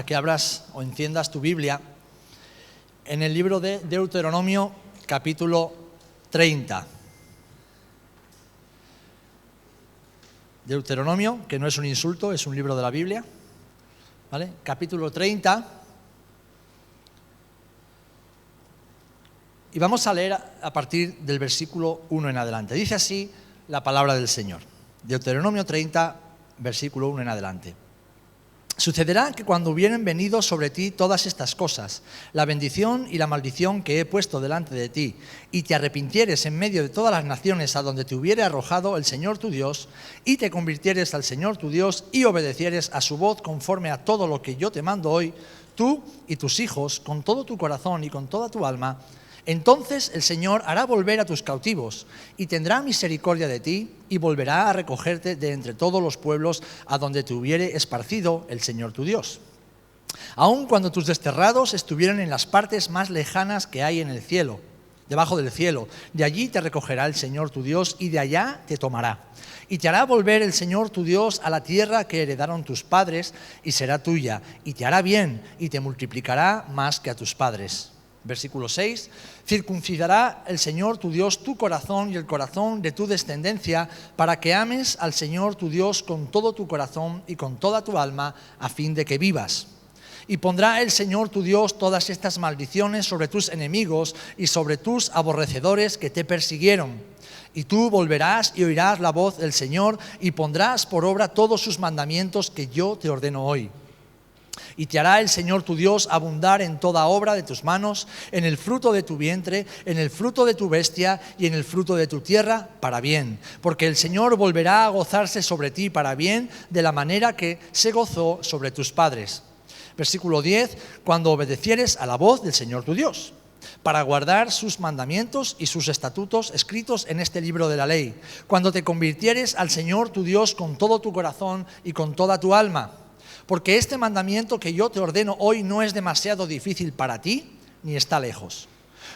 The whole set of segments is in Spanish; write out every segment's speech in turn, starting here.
que abras o enciendas tu Biblia en el libro de Deuteronomio, capítulo 30. Deuteronomio, que no es un insulto, es un libro de la Biblia, ¿vale? Capítulo 30. Y vamos a leer a partir del versículo 1 en adelante. Dice así la palabra del Señor. Deuteronomio 30, versículo 1 en adelante. Sucederá que cuando hubieren venido sobre ti todas estas cosas, la bendición y la maldición que he puesto delante de ti, y te arrepintieres en medio de todas las naciones a donde te hubiere arrojado el Señor tu Dios, y te convirtieres al Señor tu Dios, y obedecieres a su voz conforme a todo lo que yo te mando hoy, tú y tus hijos, con todo tu corazón y con toda tu alma, entonces el Señor hará volver a tus cautivos y tendrá misericordia de ti y volverá a recogerte de entre todos los pueblos a donde te hubiere esparcido el Señor tu Dios. Aun cuando tus desterrados estuvieran en las partes más lejanas que hay en el cielo, debajo del cielo, de allí te recogerá el Señor tu Dios y de allá te tomará. Y te hará volver el Señor tu Dios a la tierra que heredaron tus padres y será tuya, y te hará bien y te multiplicará más que a tus padres. Versículo 6, circuncidará el Señor tu Dios tu corazón y el corazón de tu descendencia para que ames al Señor tu Dios con todo tu corazón y con toda tu alma a fin de que vivas. Y pondrá el Señor tu Dios todas estas maldiciones sobre tus enemigos y sobre tus aborrecedores que te persiguieron. Y tú volverás y oirás la voz del Señor y pondrás por obra todos sus mandamientos que yo te ordeno hoy. Y te hará el Señor tu Dios abundar en toda obra de tus manos, en el fruto de tu vientre, en el fruto de tu bestia y en el fruto de tu tierra, para bien. Porque el Señor volverá a gozarse sobre ti para bien, de la manera que se gozó sobre tus padres. Versículo 10, cuando obedecieres a la voz del Señor tu Dios, para guardar sus mandamientos y sus estatutos escritos en este libro de la ley, cuando te convirtieres al Señor tu Dios con todo tu corazón y con toda tu alma. Porque este mandamiento que yo te ordeno hoy no es demasiado difícil para ti, ni está lejos.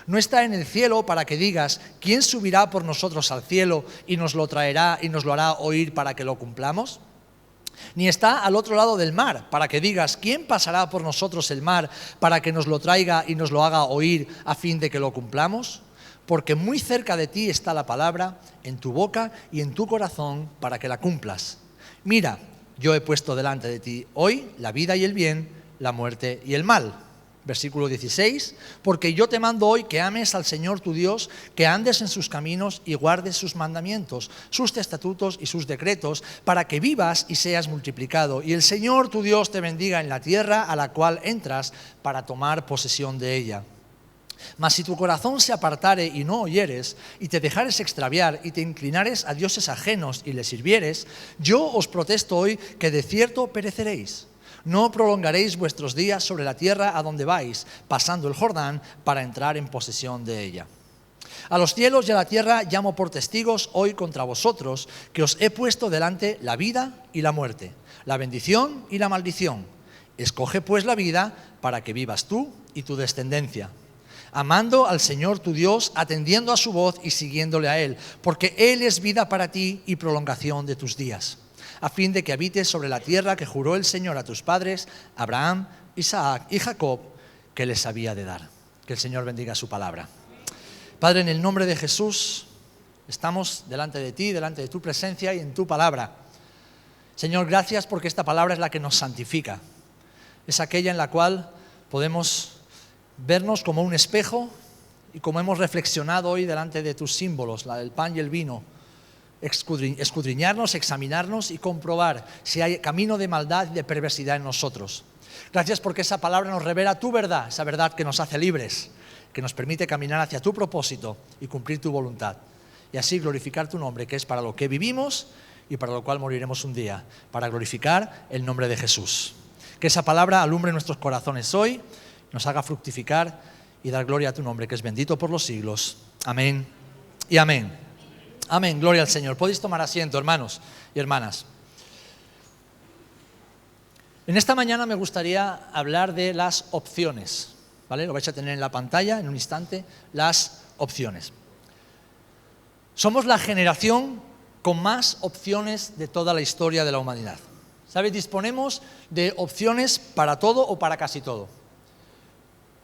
No está en el cielo para que digas, ¿quién subirá por nosotros al cielo y nos lo traerá y nos lo hará oír para que lo cumplamos? Ni está al otro lado del mar para que digas, ¿quién pasará por nosotros el mar para que nos lo traiga y nos lo haga oír a fin de que lo cumplamos? Porque muy cerca de ti está la palabra, en tu boca y en tu corazón para que la cumplas. Mira, yo he puesto delante de ti hoy la vida y el bien, la muerte y el mal. Versículo 16, porque yo te mando hoy que ames al Señor tu Dios, que andes en sus caminos y guardes sus mandamientos, sus estatutos y sus decretos, para que vivas y seas multiplicado. Y el Señor tu Dios te bendiga en la tierra a la cual entras para tomar posesión de ella. Mas si tu corazón se apartare y no oyeres, y te dejares extraviar, y te inclinares a dioses ajenos y les sirvieres, yo os protesto hoy que de cierto pereceréis. No prolongaréis vuestros días sobre la tierra a donde vais, pasando el Jordán para entrar en posesión de ella. A los cielos y a la tierra llamo por testigos hoy contra vosotros, que os he puesto delante la vida y la muerte, la bendición y la maldición. Escoge pues la vida para que vivas tú y tu descendencia, amando al Señor tu Dios, atendiendo a su voz y siguiéndole a Él, porque Él es vida para ti y prolongación de tus días, a fin de que habites sobre la tierra que juró el Señor a tus padres, Abraham, Isaac y Jacob, que les había de dar. Que el Señor bendiga su palabra. Padre, en el nombre de Jesús, estamos delante de ti, delante de tu presencia y en tu palabra. Señor, gracias porque esta palabra es la que nos santifica. Es aquella en la cual podemos vernos como un espejo y como hemos reflexionado hoy delante de tus símbolos, la del pan y el vino, escudriñarnos, examinarnos y comprobar si hay camino de maldad y de perversidad en nosotros. Gracias porque esa palabra nos revela tu verdad, esa verdad que nos hace libres, que nos permite caminar hacia tu propósito y cumplir tu voluntad. Y así glorificar tu nombre, que es para lo que vivimos y para lo cual moriremos un día, para glorificar el nombre de Jesús. Que esa palabra alumbre nuestros corazones hoy, nos haga fructificar y dar gloria a tu nombre, que es bendito por los siglos. Amén y amén. Amén, gloria al Señor. Podéis tomar asiento, hermanos y hermanas. En esta mañana me gustaría hablar de las opciones, ¿vale? Lo vais a tener en la pantalla en un instante, las opciones. Somos la generación con más opciones de toda la historia de la humanidad. ¿Sabes? Disponemos de opciones para todo o para casi todo.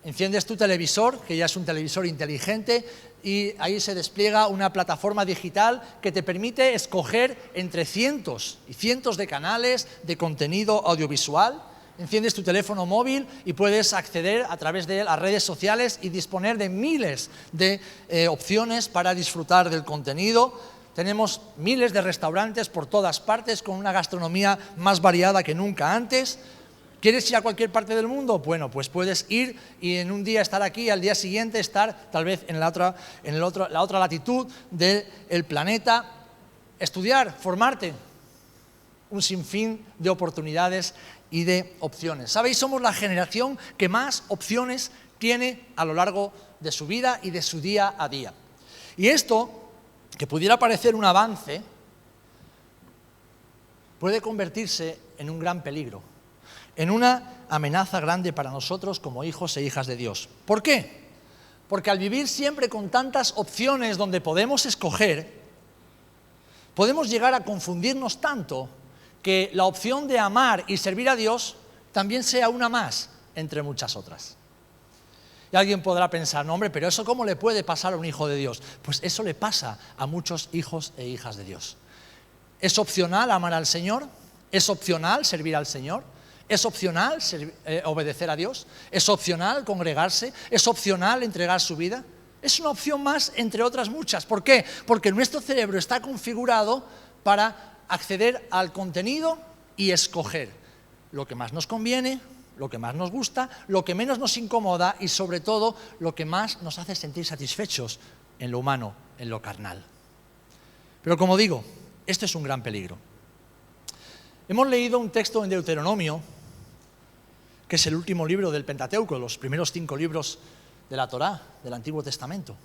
Enciendes tu televisor, que ya es un televisor inteligente, y ahí se despliega una plataforma digital que te permite escoger entre cientos y cientos de canales de contenido audiovisual. Enciendes tu teléfono móvil y puedes acceder a través de las redes sociales y disponer de miles de opciones para disfrutar del contenido. Tenemos miles de restaurantes por todas partes con una gastronomía más variada que nunca antes. ¿Quieres ir a cualquier parte del mundo? Bueno, pues puedes ir y en un día estar aquí, al día siguiente estar tal vez en la otra latitud del planeta, estudiar, formarte, un sinfín de oportunidades y de opciones. ¿Sabéis? Somos la generación que más opciones tiene a lo largo de su vida y de su día a día. Y esto, que pudiera parecer un avance, puede convertirse en un gran peligro, en una amenaza grande para nosotros como hijos e hijas de Dios. ¿Por qué? Porque al vivir siempre con tantas opciones donde podemos escoger, podemos llegar a confundirnos tanto que la opción de amar y servir a Dios también sea una más entre muchas otras. Y alguien podrá pensar, no hombre, pero ¿eso cómo le puede pasar a un hijo de Dios? Pues eso le pasa a muchos hijos e hijas de Dios. ¿Es opcional amar al Señor? ¿Es opcional servir al Señor? ¿Es opcional obedecer a Dios? ¿Es opcional congregarse? ¿Es opcional entregar su vida? Es una opción más entre otras muchas. ¿Por qué? Porque nuestro cerebro está configurado para acceder al contenido y escoger lo que más nos conviene, lo que más nos gusta, lo que menos nos incomoda y sobre todo lo que más nos hace sentir satisfechos en lo humano, en lo carnal. Pero como digo, esto es un gran peligro. Hemos leído un texto en Deuteronomio, que es el último libro del Pentateuco, los primeros 5 libros de la Torá, del Antiguo Testamento.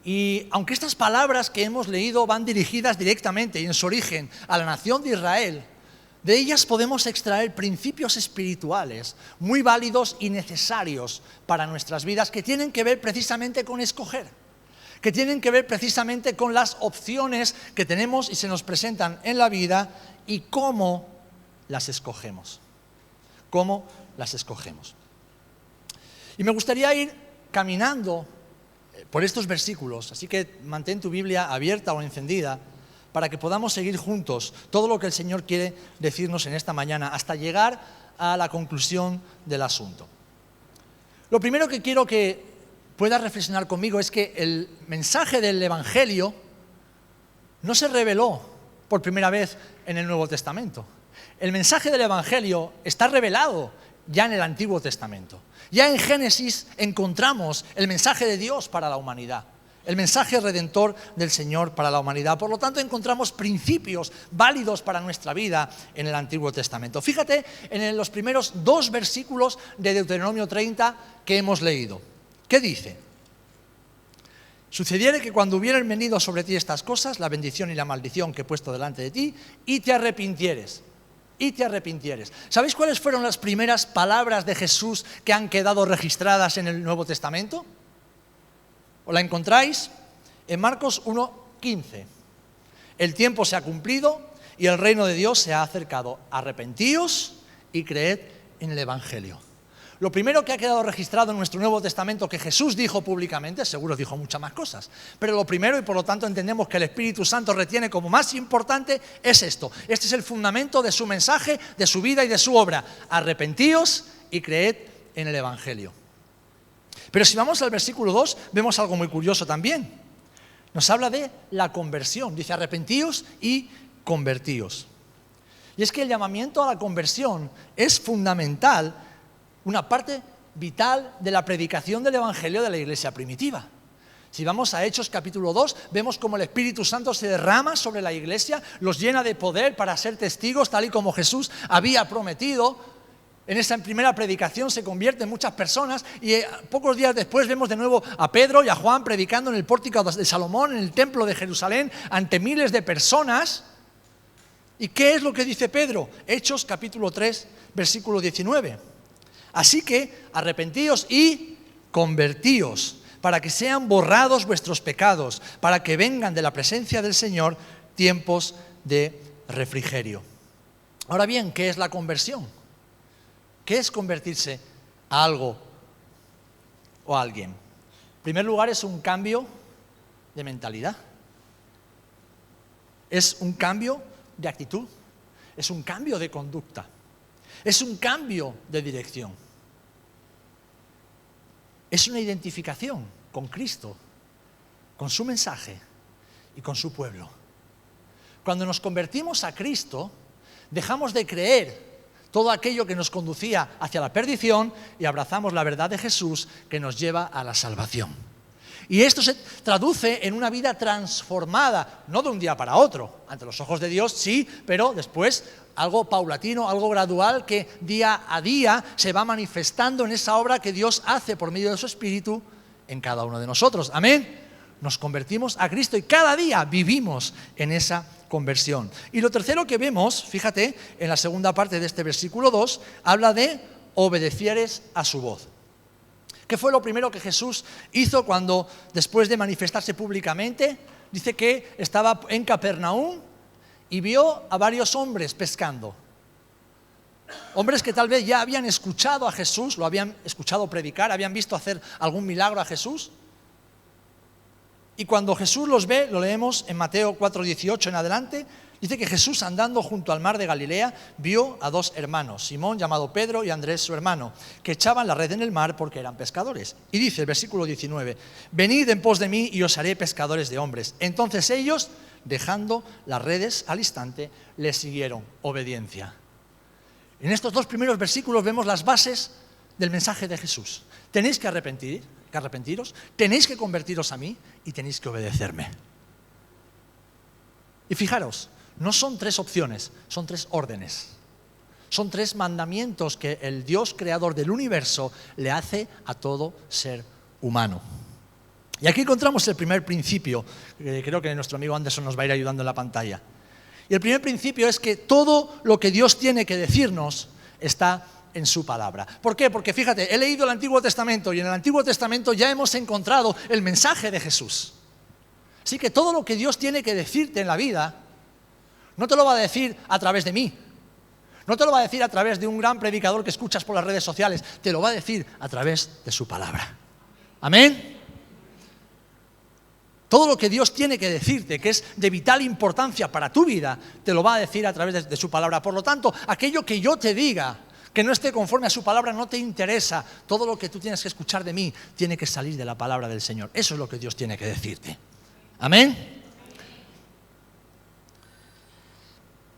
Y aunque estas palabras que hemos leído van dirigidas directamente y en su origen a la nación de Israel, de ellas podemos extraer principios espirituales muy válidos y necesarios para nuestras vidas que tienen que ver precisamente con escoger, que tienen que ver precisamente con las opciones que tenemos y se nos presentan en la vida y cómo las escogemos. Cómo las escogemos. Y me gustaría ir caminando por estos versículos, así que mantén tu Biblia abierta o encendida para que podamos seguir juntos todo lo que el Señor quiere decirnos en esta mañana hasta llegar a la conclusión del asunto. Lo primero que quiero que puedas reflexionar conmigo es que el mensaje del Evangelio no se reveló por primera vez en el Nuevo Testamento. El mensaje del Evangelio está revelado ya en el Antiguo Testamento. Ya en Génesis encontramos el mensaje de Dios para la humanidad, el mensaje redentor del Señor para la humanidad. Por lo tanto, encontramos principios válidos para nuestra vida en el Antiguo Testamento. Fíjate en los primeros 2 versículos de Deuteronomio 30 que hemos leído. ¿Qué dice? Sucediere que cuando hubieran venido sobre ti estas cosas, la bendición y la maldición que he puesto delante de ti, y te arrepintieres. Y te arrepintieres. ¿Sabéis cuáles fueron las primeras palabras de Jesús que han quedado registradas en el Nuevo Testamento? ¿O la encontráis? En Marcos 1:15. El tiempo se ha cumplido y el reino de Dios se ha acercado. Arrepentíos y creed en el Evangelio. Lo primero que ha quedado registrado en nuestro Nuevo Testamento que Jesús dijo públicamente, seguro dijo muchas más cosas, pero lo primero, y por lo tanto entendemos que el Espíritu Santo retiene como más importante, es esto. Este es el fundamento de su mensaje, de su vida y de su obra. Arrepentíos y creed en el Evangelio. Pero si vamos al versículo 2, vemos algo muy curioso también. Nos habla de la conversión. Dice, arrepentíos y convertíos. Y es que el llamamiento a la conversión es fundamental, una parte vital de la predicación del Evangelio de la iglesia primitiva. Si vamos a Hechos capítulo 2, vemos cómo el Espíritu Santo se derrama sobre la iglesia, los llena de poder para ser testigos, tal y como Jesús había prometido. En esa primera predicación se convierten muchas personas y pocos días después vemos de nuevo a Pedro y a Juan predicando en el pórtico de Salomón, en el templo de Jerusalén, ante miles de personas. ¿Y qué es lo que dice Pedro? Hechos capítulo 3, versículo 19. Así que arrepentíos y convertíos, para que sean borrados vuestros pecados, para que vengan de la presencia del Señor tiempos de refrigerio. Ahora bien, ¿qué es la conversión? ¿Qué es convertirse a algo o a alguien? En primer lugar, es un cambio de mentalidad. Es un cambio de actitud. Es un cambio de conducta. Es un cambio de dirección. Es una identificación con Cristo, con su mensaje y con su pueblo. Cuando nos convertimos a Cristo, dejamos de creer todo aquello que nos conducía hacia la perdición y abrazamos la verdad de Jesús que nos lleva a la salvación. Y esto se traduce en una vida transformada, no de un día para otro. Ante los ojos de Dios sí, pero después algo paulatino, algo gradual que día a día se va manifestando en esa obra que Dios hace por medio de su Espíritu en cada uno de nosotros. Amén. Nos convertimos a Cristo y cada día vivimos en esa conversión. Y lo tercero que vemos, fíjate, en la segunda parte de este versículo 2, habla de obedecieres a su voz. ¿Qué fue lo primero que Jesús hizo cuando, después de manifestarse públicamente, dice que estaba en Capernaum y vio a varios hombres pescando? Hombres que tal vez ya habían escuchado a Jesús, lo habían escuchado predicar, habían visto hacer algún milagro a Jesús. Y cuando Jesús los ve, lo leemos en Mateo 4:18 en adelante, dice que Jesús, andando junto al mar de Galilea, vio a dos hermanos, Simón llamado Pedro y Andrés su hermano, que echaban la red en el mar porque eran pescadores. Y dice el versículo 19, venid en pos de mí y os haré pescadores de hombres. Entonces ellos, dejando las redes al instante, les siguieron. Obediencia. En estos dos primeros versículos vemos las bases del mensaje de Jesús. Tenéis que arrepentiros, tenéis que convertiros a mí y tenéis que obedecerme. Y fijaros, no son tres opciones, son tres órdenes. Son tres mandamientos que el Dios creador del universo le hace a todo ser humano. Y aquí encontramos el primer principio, que creo que nuestro amigo Anderson nos va a ir ayudando en la pantalla. Y el primer principio es que todo lo que Dios tiene que decirnos está en su palabra. ¿Por qué? Porque fíjate, he leído el Antiguo Testamento y en el Antiguo Testamento ya hemos encontrado el mensaje de Jesús. Así que todo lo que Dios tiene que decirte en la vida, no te lo va a decir a través de mí, no te lo va a decir a través de un gran predicador que escuchas por las redes sociales, te lo va a decir a través de su palabra. Amén. Todo lo que Dios tiene que decirte, que es de vital importancia para tu vida, te lo va a decir a través de su palabra. Por lo tanto, aquello que yo te diga, que no esté conforme a su palabra, no te interesa. Todo lo que tú tienes que escuchar de mí tiene que salir de la palabra del Señor. Eso es lo que Dios tiene que decirte. Amén.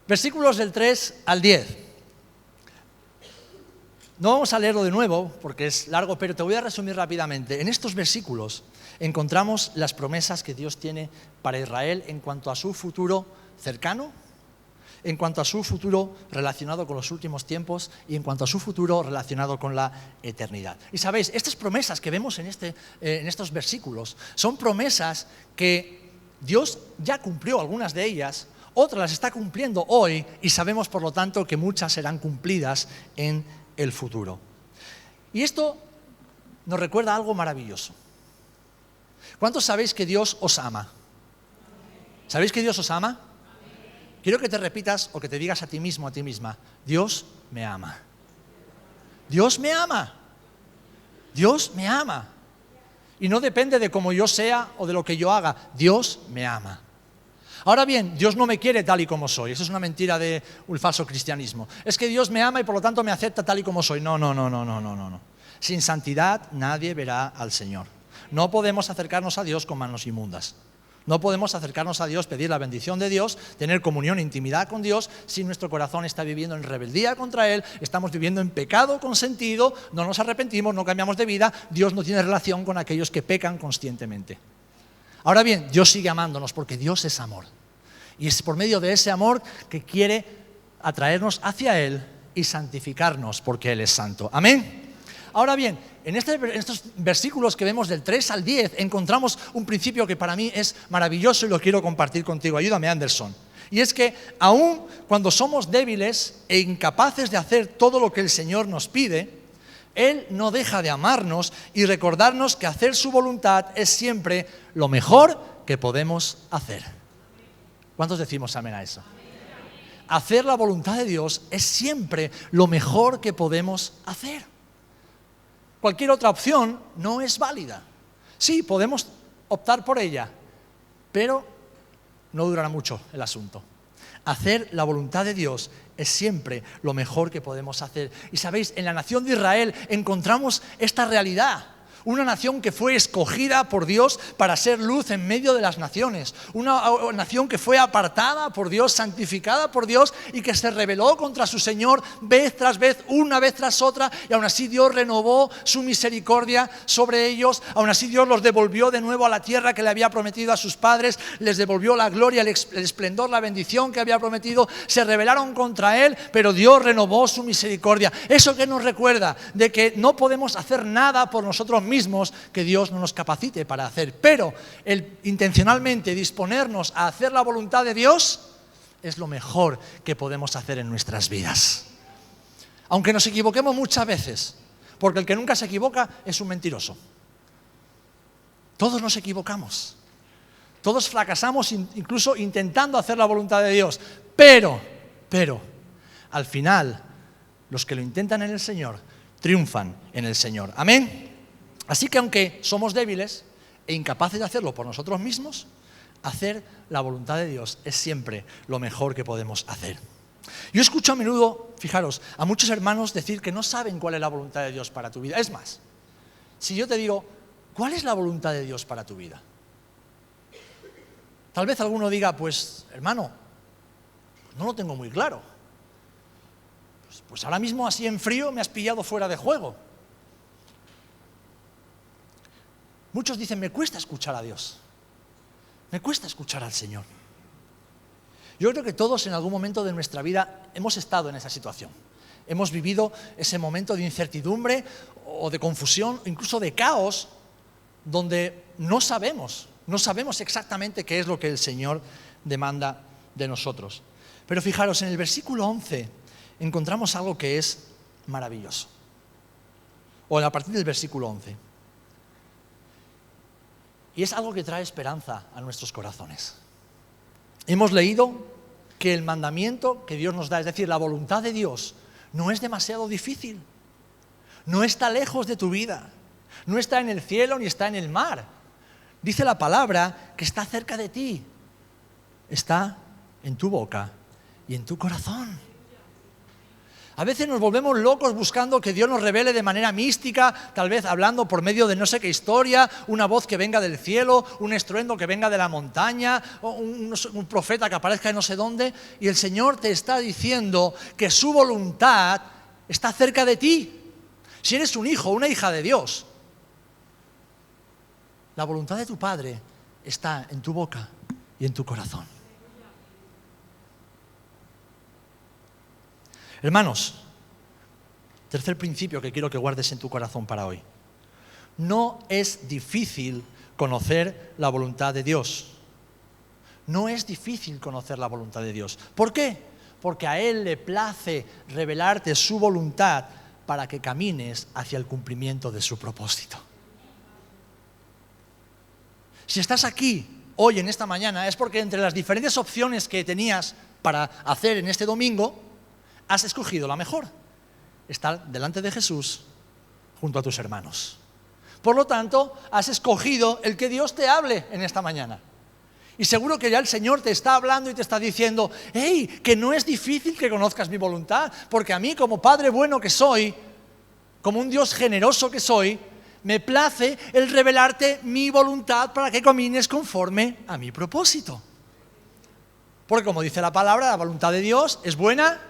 Versículos del 3 al 10. No vamos a leerlo de nuevo porque es largo, pero te voy a resumir rápidamente. En estos versículos encontramos las promesas que Dios tiene para Israel en cuanto a su futuro cercano, en cuanto a su futuro relacionado con los últimos tiempos y en cuanto a su futuro relacionado con la eternidad. Y sabéis, estas promesas que vemos en estos versículos son promesas que Dios ya cumplió, algunas de ellas, otras las está cumpliendo hoy y sabemos por lo tanto que muchas serán cumplidas en el futuro. Y esto nos recuerda algo maravilloso. ¿Cuántos sabéis que Dios os ama? ¿Sabéis que Dios os ama? Quiero que te repitas o que te digas a ti mismo, a ti misma, Dios me ama. Dios me ama. Dios me ama. Y no depende de cómo yo sea o de lo que yo haga. Dios me ama. Ahora bien, Dios no me quiere tal y como soy. Eso es una mentira de un falso cristianismo. Es que Dios me ama y por lo tanto me acepta tal y como soy. No. Sin santidad nadie verá al Señor. No podemos acercarnos a Dios con manos inmundas. No podemos acercarnos a Dios, pedir la bendición de Dios, tener comunión e intimidad con Dios si nuestro corazón está viviendo en rebeldía contra Él, estamos viviendo en pecado consentido, no nos arrepentimos, no cambiamos de vida. Dios no tiene relación con aquellos que pecan conscientemente. Ahora bien, Dios sigue amándonos porque Dios es amor. Y es por medio de ese amor que quiere atraernos hacia Él y santificarnos porque Él es santo. Amén. Ahora bien, en estos versículos que vemos del 3 al 10 encontramos un principio que para mí es maravilloso y lo quiero compartir contigo. Ayúdame, Anderson. Y es que aun cuando somos débiles e incapaces de hacer todo lo que el Señor nos pide, Él no deja de amarnos y recordarnos que hacer su voluntad es siempre lo mejor que podemos hacer. ¿Cuántos decimos amén a eso? hacer la voluntad de Dios es siempre lo mejor que podemos hacer. Cualquier otra opción no es válida. Sí, podemos optar por ella, pero no durará mucho el asunto. Hacer la voluntad de Dios es siempre lo mejor que podemos hacer. Y sabéis, en la nación de Israel encontramos esta realidad. Una nación que fue escogida por Dios para ser luz en medio de las naciones. Una nación que fue apartada por Dios, santificada por Dios y que se rebeló contra su Señor vez tras vez, una vez tras otra. Y aún así Dios renovó su misericordia sobre ellos. Aún así Dios los devolvió de nuevo a la tierra que le había prometido a sus padres. Les devolvió la gloria, el esplendor, la bendición que había prometido. Se rebelaron contra Él, pero Dios renovó su misericordia. Eso que nos recuerda de que no podemos hacer nada por nosotros mismos que Dios no nos capacite para hacer, pero el intencionalmente disponernos a hacer la voluntad de Dios es lo mejor que podemos hacer en nuestras vidas. Aunque nos equivoquemos muchas veces, porque el que nunca se equivoca es un mentiroso. Todos nos equivocamos, todos fracasamos incluso intentando hacer la voluntad de Dios, pero al final los que lo intentan en el Señor triunfan en el Señor. Amén. Así que aunque somos débiles e incapaces de hacerlo por nosotros mismos, hacer la voluntad de Dios es siempre lo mejor que podemos hacer. Yo escucho a menudo, fijaros, a muchos hermanos decir que no saben cuál es la voluntad de Dios para tu vida. Es más, si yo te digo, ¿cuál es la voluntad de Dios para tu vida? Tal vez alguno diga, pues hermano, no lo tengo muy claro. Pues ahora mismo así en frío me has pillado fuera de juego. Muchos dicen, me cuesta escuchar a Dios, me cuesta escuchar al Señor. Yo creo que todos en algún momento de nuestra vida hemos estado en esa situación. Hemos vivido ese momento de incertidumbre o de confusión, incluso de caos, donde no sabemos exactamente qué es lo que el Señor demanda de nosotros. Pero fijaros, en el versículo 11 encontramos algo que es maravilloso. O a partir del versículo 11. Y es algo que trae esperanza a nuestros corazones. Hemos leído que el mandamiento que Dios nos da, es decir, la voluntad de Dios, no es demasiado difícil. No está lejos de tu vida. No está en el cielo ni está en el mar. Dice la palabra que está cerca de ti. Está en tu boca y en tu corazón. A veces nos volvemos locos buscando que Dios nos revele de manera mística, tal vez hablando por medio de no sé qué historia, una voz que venga del cielo, un estruendo que venga de la montaña, o un profeta que aparezca de no sé dónde, y el Señor te está diciendo que su voluntad está cerca de ti. Si eres un hijo o una hija de Dios, la voluntad de tu Padre está en tu boca y en tu corazón. Hermanos, tercer principio que quiero que guardes en tu corazón para hoy. No es difícil conocer la voluntad de Dios. No es difícil conocer la voluntad de Dios. ¿Por qué? Porque a Él le place revelarte su voluntad para que camines hacia el cumplimiento de su propósito. Si estás aquí hoy, en esta mañana, es porque entre las diferentes opciones que tenías para hacer en este domingo, has escogido la mejor, estar delante de Jesús junto a tus hermanos. Por lo tanto, has escogido el que Dios te hable en esta mañana. Y seguro que ya el Señor te está hablando y te está diciendo, hey, que no es difícil que conozcas mi voluntad, porque a mí como Padre bueno que soy, como un Dios generoso que soy, me place el revelarte mi voluntad para que camines conforme a mi propósito. Porque como dice la palabra, la voluntad de Dios es buena,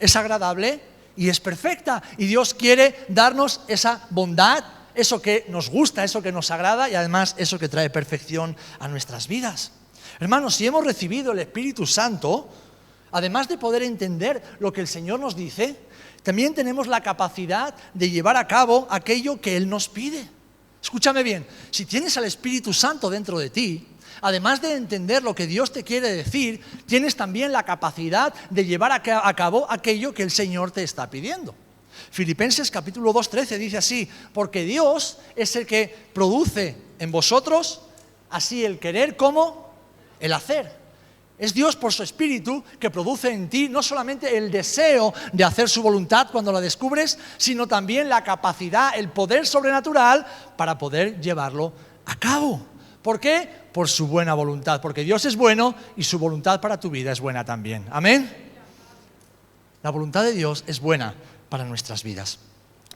es agradable y es perfecta. Y Dios quiere darnos esa bondad, eso que nos gusta, eso que nos agrada y además eso que trae perfección a nuestras vidas. Hermanos, si hemos recibido el Espíritu Santo, además de poder entender lo que el Señor nos dice, también tenemos la capacidad de llevar a cabo aquello que Él nos pide. Escúchame bien, si tienes al Espíritu Santo dentro de ti, además de entender lo que Dios te quiere decir, tienes también la capacidad de llevar a cabo aquello que el Señor te está pidiendo. Filipenses capítulo 2:13 dice así, porque Dios es el que produce en vosotros así el querer como el hacer. Es Dios por su Espíritu que produce en ti no solamente el deseo de hacer su voluntad cuando la descubres, sino también la capacidad, el poder sobrenatural para poder llevarlo a cabo. ¿Por qué? Por su buena voluntad, porque Dios es bueno y su voluntad para tu vida es buena también. ¿Amén? La voluntad de Dios es buena para nuestras vidas.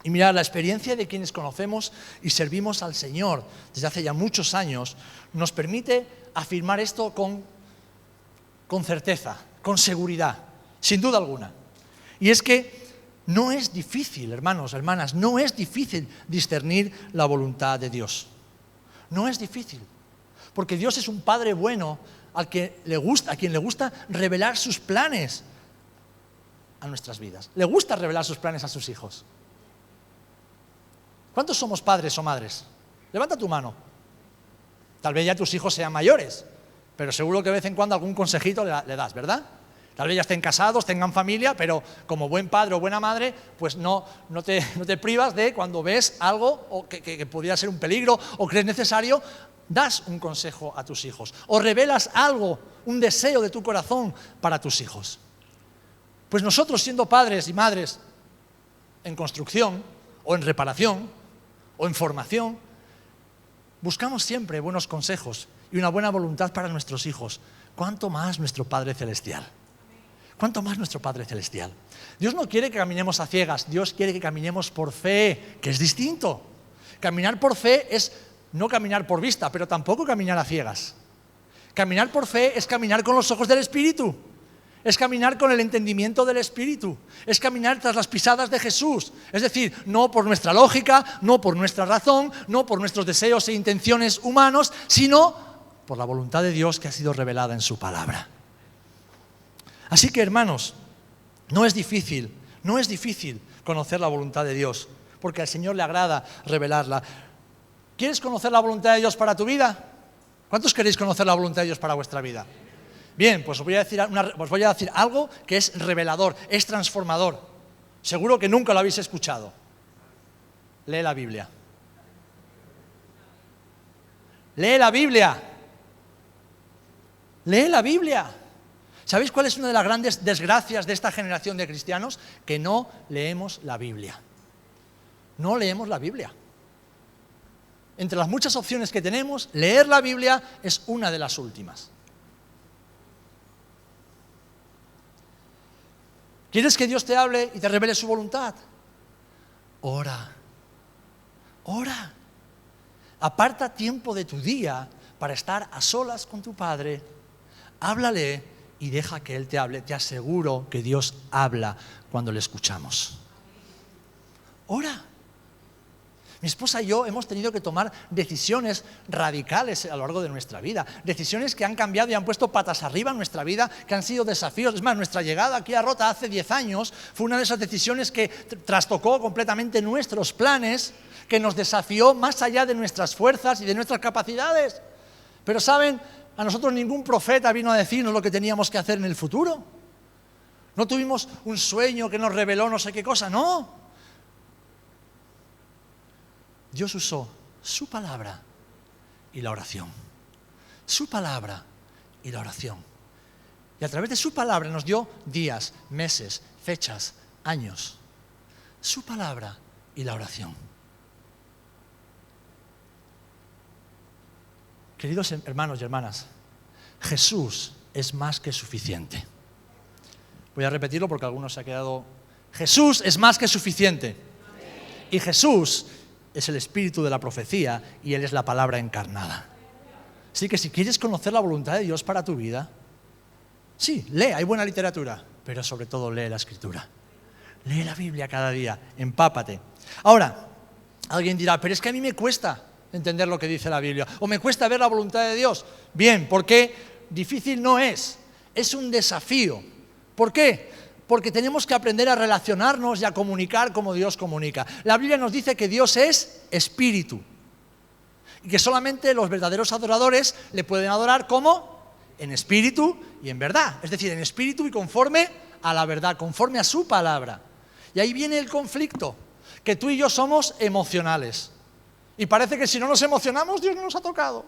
Y mirad, la experiencia de quienes conocemos y servimos al Señor desde hace ya muchos años nos permite afirmar esto con certeza, con seguridad, sin duda alguna. Y es que no es difícil, hermanos, hermanas, no es difícil discernir la voluntad de Dios. No es difícil, porque Dios es un Padre bueno a quien le gusta revelar sus planes a nuestras vidas. Le gusta revelar sus planes a sus hijos. ¿Cuántos somos padres o madres? Levanta tu mano. Tal vez ya tus hijos sean mayores, pero seguro que de vez en cuando algún consejito le das, ¿verdad? Tal vez ya estén casados, tengan familia, pero como buen padre o buena madre, pues no te privas de cuando ves algo que pudiera ser un peligro o crees necesario, das un consejo a tus hijos o revelas algo, un deseo de tu corazón para tus hijos. Pues nosotros, siendo padres y madres en construcción o en reparación o en formación, buscamos siempre buenos consejos y una buena voluntad para nuestros hijos. ¿Cuánto más nuestro Padre Celestial? ¿Cuánto más nuestro Padre Celestial? Dios no quiere que caminemos a ciegas, Dios quiere que caminemos por fe, que es distinto. Caminar por fe es no caminar por vista, pero tampoco caminar a ciegas. Caminar por fe es caminar con los ojos del Espíritu. Es caminar con el entendimiento del Espíritu, es caminar tras las pisadas de Jesús, es decir, no por nuestra lógica, no por nuestra razón, no por nuestros deseos e intenciones humanos, sino por la voluntad de Dios que ha sido revelada en su palabra. Así que, hermanos, no es difícil conocer la voluntad de Dios, porque al Señor le agrada revelarla. ¿Quieres conocer la voluntad de Dios para tu vida? ¿Cuántos queréis conocer la voluntad de Dios para vuestra vida? Bien, pues os voy a decir algo que es revelador, es transformador. Seguro que nunca lo habéis escuchado. Lee la Biblia. Lee la Biblia. Lee la Biblia. ¿Sabéis cuál es una de las grandes desgracias de esta generación de cristianos? Que no leemos la Biblia. No leemos la Biblia. Entre las muchas opciones que tenemos, leer la Biblia es una de las últimas. ¿Quieres que Dios te hable y te revele su voluntad? Ora. Ora. Aparta tiempo de tu día para estar a solas con tu Padre. Háblale y deja que Él te hable. Te aseguro que Dios habla cuando le escuchamos. Ora. Mi esposa y yo hemos tenido que tomar decisiones radicales a lo largo de nuestra vida, decisiones que han cambiado y han puesto patas arriba en nuestra vida, que han sido desafíos. Es más, nuestra llegada aquí a Rota hace 10 años fue una de esas decisiones que trastocó completamente nuestros planes, que nos desafió más allá de nuestras fuerzas y de nuestras capacidades. Pero ¿saben? A nosotros ningún profeta vino a decirnos lo que teníamos que hacer en el futuro. No tuvimos un sueño que nos reveló no sé qué cosa, no. Dios usó su palabra y la oración. Su palabra y la oración. Y a través de su palabra nos dio días, meses, fechas, años. Su palabra y la oración. Queridos hermanos y hermanas, Jesús es más que suficiente. Voy a repetirlo porque algunos se ha quedado. Jesús es más que suficiente. Y Jesús es el espíritu de la profecía y Él es la palabra encarnada. Así que si quieres conocer la voluntad de Dios para tu vida, sí, lee, hay buena literatura, pero sobre todo lee la Escritura. Lee la Biblia cada día, empápate. Ahora, alguien dirá, pero es que a mí me cuesta entender lo que dice la Biblia, o me cuesta ver la voluntad de Dios. Bien, porque difícil no es un desafío. ¿Por qué? Porque tenemos que aprender a relacionarnos y a comunicar como Dios comunica. La Biblia nos dice que Dios es espíritu y que solamente los verdaderos adoradores le pueden adorar ¿cómo? En espíritu y en verdad. Es decir, en espíritu y conforme a la verdad, conforme a su palabra. Y ahí viene el conflicto, que tú y yo somos emocionales. Y parece que si no nos emocionamos, Dios no nos ha tocado.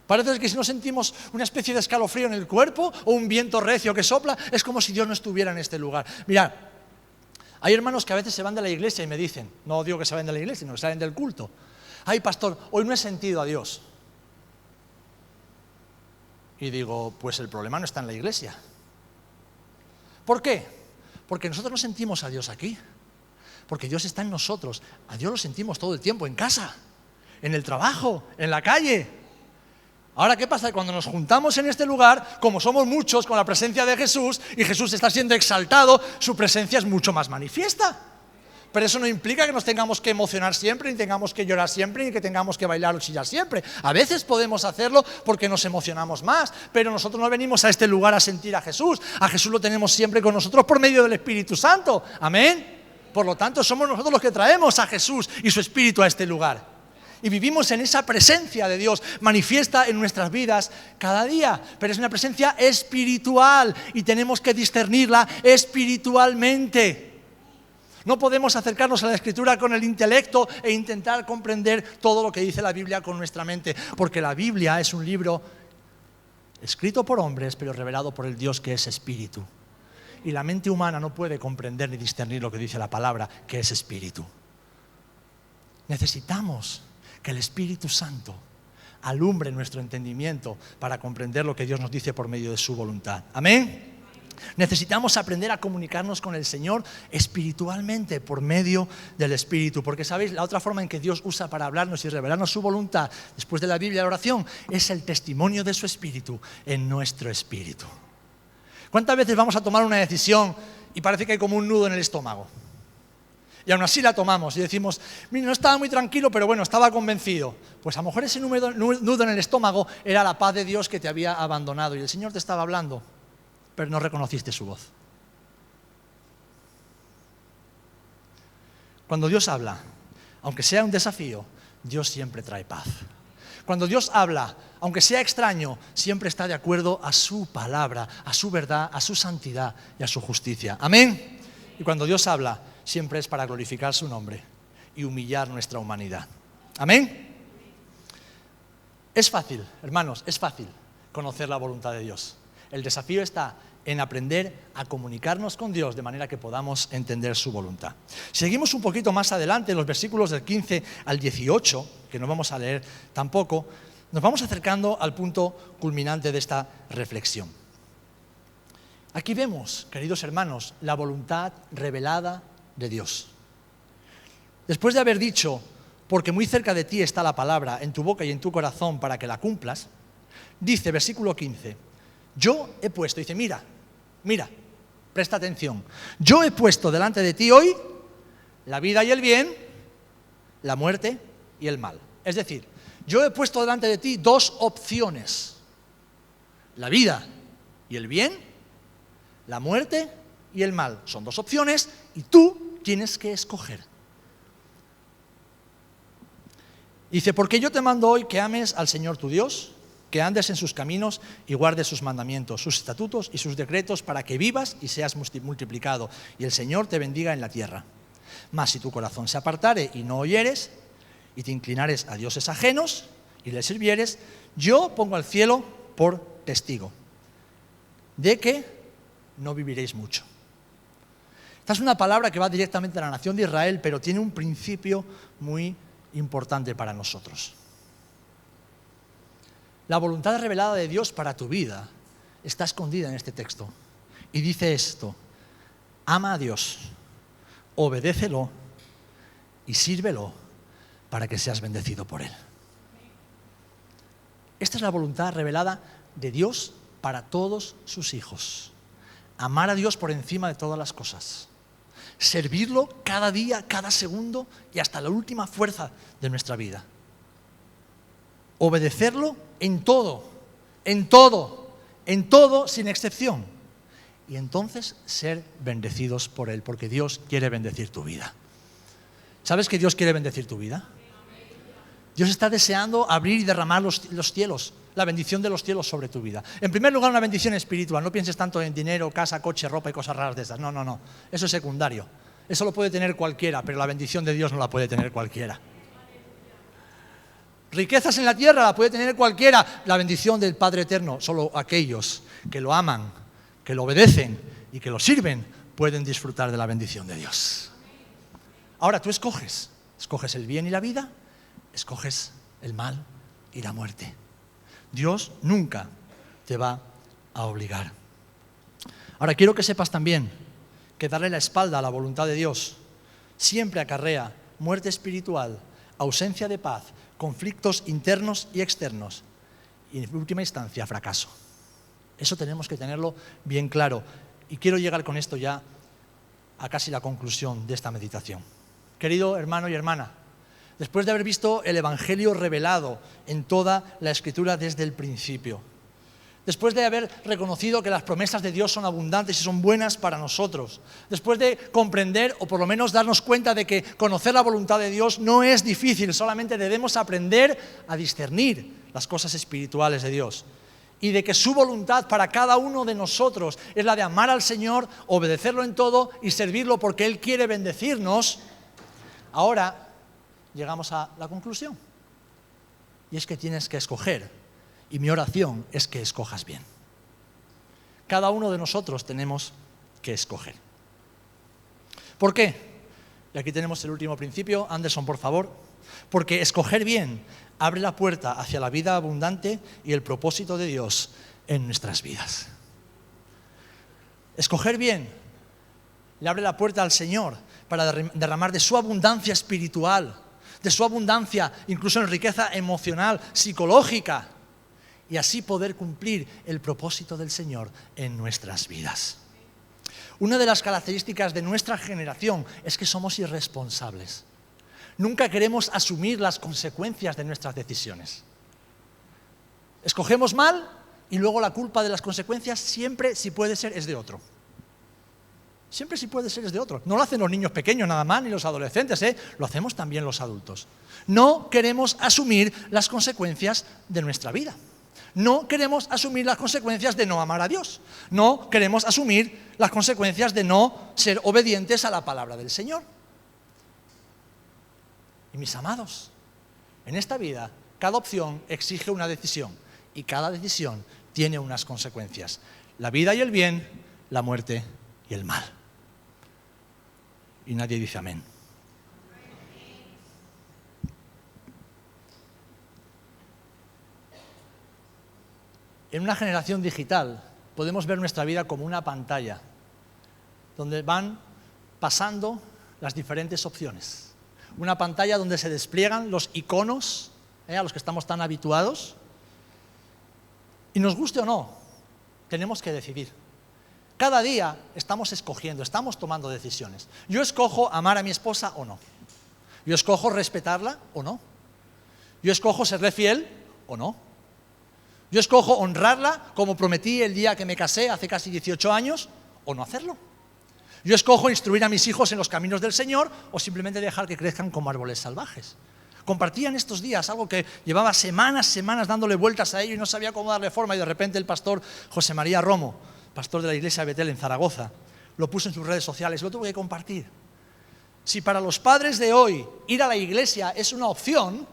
Parece que si no sentimos una especie de escalofrío en el cuerpo o un viento recio que sopla, es como si Dios no estuviera en este lugar. Mirad, hay hermanos que a veces se van de la iglesia y me dicen, no digo que se vayan de la iglesia, sino que salen del culto. Ay, pastor, hoy no he sentido a Dios. Y digo, pues el problema no está en la iglesia. ¿Por qué? Porque nosotros no sentimos a Dios aquí. Porque Dios está en nosotros. A Dios lo sentimos todo el tiempo, en casa, en el trabajo, en la calle. Ahora, ¿qué pasa? Cuando nos juntamos en este lugar, como somos muchos con la presencia de Jesús, y Jesús está siendo exaltado, su presencia es mucho más manifiesta. Pero eso no implica que nos tengamos que emocionar siempre, ni tengamos que llorar siempre, ni que tengamos que bailar o chillar siempre. A veces podemos hacerlo porque nos emocionamos más, pero nosotros no venimos a este lugar a sentir a Jesús. A Jesús lo tenemos siempre con nosotros por medio del Espíritu Santo. Amén. Por lo tanto, somos nosotros los que traemos a Jesús y su Espíritu a este lugar. Y vivimos en esa presencia de Dios, manifiesta en nuestras vidas cada día. Pero es una presencia espiritual y tenemos que discernirla espiritualmente. No podemos acercarnos a la Escritura con el intelecto e intentar comprender todo lo que dice la Biblia con nuestra mente. Porque la Biblia es un libro escrito por hombres, pero revelado por el Dios que es Espíritu. Y la mente humana no puede comprender ni discernir lo que dice la palabra, que es Espíritu. Necesitamos que el Espíritu Santo alumbre nuestro entendimiento para comprender lo que Dios nos dice por medio de su voluntad. Amén. Necesitamos aprender a comunicarnos con el Señor espiritualmente por medio del Espíritu, porque sabéis, la otra forma en que Dios usa para hablarnos y revelarnos su voluntad después de la Biblia y la oración es el testimonio de su Espíritu en nuestro espíritu. ¿Cuántas veces vamos a tomar una decisión y parece que hay como un nudo en el estómago? Y aún así la tomamos y decimos, mira, no estaba muy tranquilo, pero bueno, estaba convencido. Pues a lo mejor ese nudo en el estómago era la paz de Dios que te había abandonado y el Señor te estaba hablando, pero no reconociste su voz. Cuando Dios habla, aunque sea un desafío, Dios siempre trae paz. Cuando Dios habla, aunque sea extraño, siempre está de acuerdo a su palabra, a su verdad, a su santidad y a su justicia. Amén. Y cuando Dios habla, siempre es para glorificar su nombre y humillar nuestra humanidad. Amén. Es fácil, hermanos, es fácil conocer la voluntad de Dios. El desafío está en aprender a comunicarnos con Dios de manera que podamos entender su voluntad. Seguimos un poquito más adelante, en los versículos del 15 al 18, que no vamos a leer tampoco, nos vamos acercando al punto culminante de esta reflexión. Aquí vemos, queridos hermanos, la voluntad revelada de Dios. Después de haber dicho, porque muy cerca de ti está la palabra, en tu boca y en tu corazón para que la cumplas, dice, versículo 15, yo he puesto, dice, mira, presta atención, yo he puesto delante de ti hoy la vida y el bien, la muerte y el mal. Es decir, yo he puesto delante de ti dos opciones, la vida y el bien, la muerte y el mal. Son dos opciones y tú tienes que escoger. Dice, porque yo te mando hoy que ames al Señor tu Dios, que andes en sus caminos y guardes sus mandamientos, sus estatutos y sus decretos para que vivas y seas multiplicado y el Señor te bendiga en la tierra. Mas si tu corazón se apartare y no oyeres y te inclinares a dioses ajenos y les sirvieres, yo pongo al cielo por testigo de que no viviréis mucho. Esta es una palabra que va directamente a la nación de Israel, pero tiene un principio muy importante para nosotros. La voluntad revelada de Dios para tu vida está escondida en este texto. Y dice esto, ama a Dios, obedécelo y sírvelo para que seas bendecido por Él. Esta es la voluntad revelada de Dios para todos sus hijos. Amar a Dios por encima de todas las cosas. Servirlo cada día, cada segundo y hasta la última fuerza de nuestra vida. Obedecerlo en todo, sin excepción. Y entonces ser bendecidos por Él, porque Dios quiere bendecir tu vida. ¿Sabes que Dios quiere bendecir tu vida? Dios está deseando abrir y derramar los cielos, la bendición de los cielos sobre tu vida. En primer lugar, una bendición espiritual. No pienses tanto en dinero, casa, coche, ropa y cosas raras de esas. No. Eso es secundario. Eso lo puede tener cualquiera, pero la bendición de Dios no la puede tener cualquiera. Riquezas en la tierra la puede tener cualquiera. La bendición del Padre Eterno, solo aquellos que lo aman, que lo obedecen y que lo sirven, pueden disfrutar de la bendición de Dios. Ahora tú escoges el bien y la vida, escoges el mal y la muerte. Dios nunca te va a obligar. Ahora quiero que sepas también que darle la espalda a la voluntad de Dios siempre acarrea muerte espiritual, ausencia de paz, conflictos internos y externos y en última instancia fracaso. Eso tenemos que tenerlo bien claro y quiero llegar con esto ya a casi la conclusión de esta meditación. Querido hermano y hermana, después de haber visto el Evangelio revelado en toda la Escritura desde el principio, después de haber reconocido que las promesas de Dios son abundantes y son buenas para nosotros, después de comprender o por lo menos darnos cuenta de que conocer la voluntad de Dios no es difícil, solamente debemos aprender a discernir las cosas espirituales de Dios y de que su voluntad para cada uno de nosotros es la de amar al Señor, obedecerlo en todo y servirlo porque Él quiere bendecirnos. Ahora llegamos a la conclusión y es que tienes que escoger. Y mi oración es que escojas bien. Cada uno de nosotros tenemos que escoger. ¿Por qué? Y aquí tenemos el último principio. Anderson, por favor. Porque escoger bien abre la puerta hacia la vida abundante y el propósito de Dios en nuestras vidas. Escoger bien le abre la puerta al Señor para derramar de su abundancia espiritual, de su abundancia incluso en riqueza emocional, psicológica, y así poder cumplir el propósito del Señor en nuestras vidas. Una de las características de nuestra generación es que somos irresponsables. Nunca queremos asumir las consecuencias de nuestras decisiones. Escogemos mal y luego la culpa de las consecuencias siempre, si puede ser, es de otro. Siempre si puede ser es de otro. No lo hacen los niños pequeños nada más, ni los adolescentes, lo hacemos también los adultos. No queremos asumir las consecuencias de nuestra vida. No queremos asumir las consecuencias de no amar a Dios. No queremos asumir las consecuencias de no ser obedientes a la palabra del Señor. Y mis amados, en esta vida cada opción exige una decisión y cada decisión tiene unas consecuencias. La vida y el bien, la muerte y el mal. Y nadie dice amén. En una generación digital podemos ver nuestra vida como una pantalla donde van pasando las diferentes opciones. Una pantalla donde se despliegan los iconos a los que estamos tan habituados. Y nos guste o no, tenemos que decidir. Cada día estamos escogiendo, estamos tomando decisiones. Yo escojo amar a mi esposa o no. Yo escojo respetarla o no. Yo escojo serle fiel o no. Yo escojo honrarla como prometí el día que me casé hace casi 18 años o no hacerlo. Yo escojo instruir a mis hijos en los caminos del Señor o simplemente dejar que crezcan como árboles salvajes. Compartía en estos días algo que llevaba semanas dándole vueltas a ello y no sabía cómo darle forma y de repente el pastor José María Romo, pastor de la iglesia de Betel en Zaragoza, lo puso en sus redes sociales, lo tuve que compartir. Si para los padres de hoy ir a la iglesia es una opción,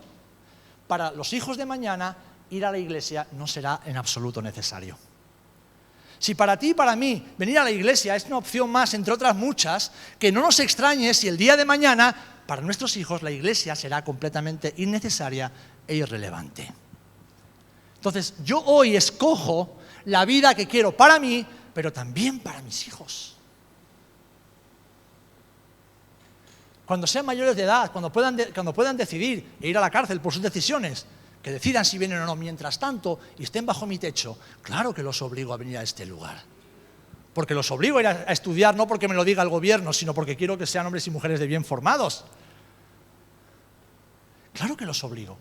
para los hijos de mañana ir a la iglesia no será en absoluto necesario. Si para ti y para mí venir a la iglesia es una opción más, entre otras muchas, que no nos extrañe si el día de mañana para nuestros hijos la iglesia será completamente innecesaria e irrelevante. Entonces, yo hoy escojo la vida que quiero para mí, pero también para mis hijos. Cuando sean mayores de edad, cuando puedan decidir e ir a la cárcel por sus decisiones, que decidan si vienen o no. Mientras tanto, y estén bajo mi techo, claro que los obligo a venir a este lugar. Porque los obligo a ir a estudiar, no porque me lo diga el gobierno, sino porque quiero que sean hombres y mujeres de bien formados. Claro que los obligo.